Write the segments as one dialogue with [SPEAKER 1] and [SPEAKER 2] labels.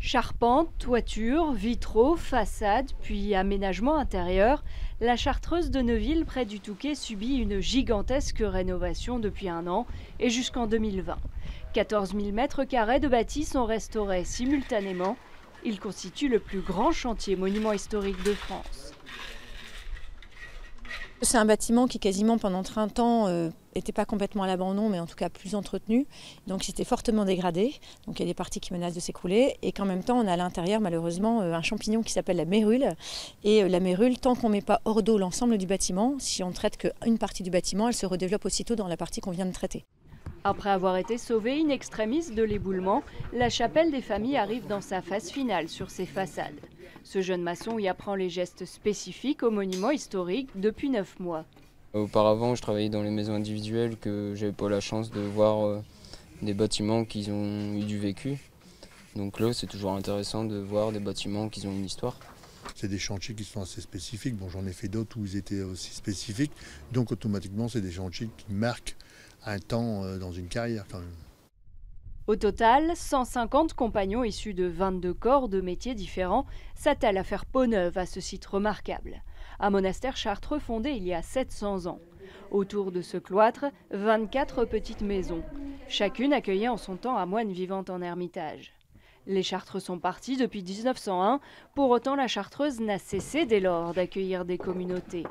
[SPEAKER 1] Charpente, toiture, vitraux, façade, puis aménagement intérieur, la Chartreuse de Neuville, près du Touquet, subit une gigantesque rénovation depuis un an et jusqu'en 2020. 14 000 mètres carrés de bâtis sont restaurés simultanément. Il constitue le plus grand chantier monument historique de France.
[SPEAKER 2] C'est un bâtiment qui quasiment pendant 30 ans n'était pas complètement à l'abandon, mais en tout cas plus entretenu. Donc c'était fortement dégradé. Donc il y a des parties qui menacent de s'écrouler. Et qu'en même temps, on a à l'intérieur malheureusement un champignon qui s'appelle la mérule. Et la mérule, tant qu'on ne met pas hors d'eau l'ensemble du bâtiment, si on ne traite qu'une partie du bâtiment, elle se redéveloppe aussitôt dans la partie qu'on vient de traiter.
[SPEAKER 1] Après avoir été sauvée in extremis de l'éboulement, la chapelle des familles arrive dans sa phase finale sur ses façades. Ce jeune maçon y apprend les gestes spécifiques aux monuments historiques depuis 9 mois.
[SPEAKER 3] Auparavant, je travaillais dans les maisons individuelles, que j'avais pas la chance de voir des bâtiments qui ont eu du vécu. Donc là, c'est toujours intéressant de voir des bâtiments qui ont une histoire.
[SPEAKER 4] C'est des chantiers qui sont assez spécifiques. Bon, j'en ai fait d'autres où ils étaient aussi spécifiques. Donc automatiquement, c'est des chantiers qui marquent un temps dans une carrière quand même.
[SPEAKER 1] Au total, 150 compagnons issus de 22 corps de métiers différents s'attellent à faire peau neuve à ce site remarquable. Un monastère chartreux fondé il y a 700 ans. Autour de ce cloître, 24 petites maisons, chacune accueillait en son temps un moine vivant en ermitage. Les Chartreux sont partis depuis 1901, pour autant la Chartreuse n'a cessé dès lors d'accueillir des communautés.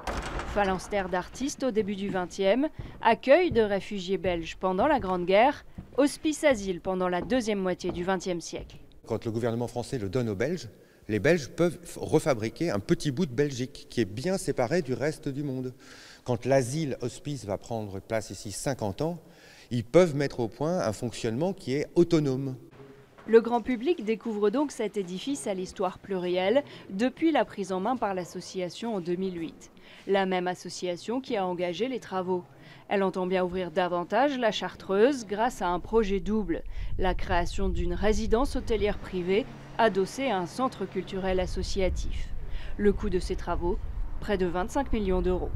[SPEAKER 1] Phalanstère d'artistes au début du XXe, accueil de réfugiés belges pendant la Grande Guerre, hospice-asile pendant la deuxième moitié du XXe siècle.
[SPEAKER 5] Quand le gouvernement français le donne aux Belges, les Belges peuvent refabriquer un petit bout de Belgique qui est bien séparé du reste du monde. Quand l'asile hospice va prendre place ici 50 ans, ils peuvent mettre au point un fonctionnement qui est autonome.
[SPEAKER 1] Le grand public découvre donc cet édifice à l'histoire plurielle depuis la prise en main par l'association en 2008. La même association qui a engagé les travaux. Elle entend bien ouvrir davantage la Chartreuse grâce à un projet double, la création d'une résidence hôtelière privée adossée à un centre culturel associatif. Le coût de ces travaux, près de 25 millions d'euros.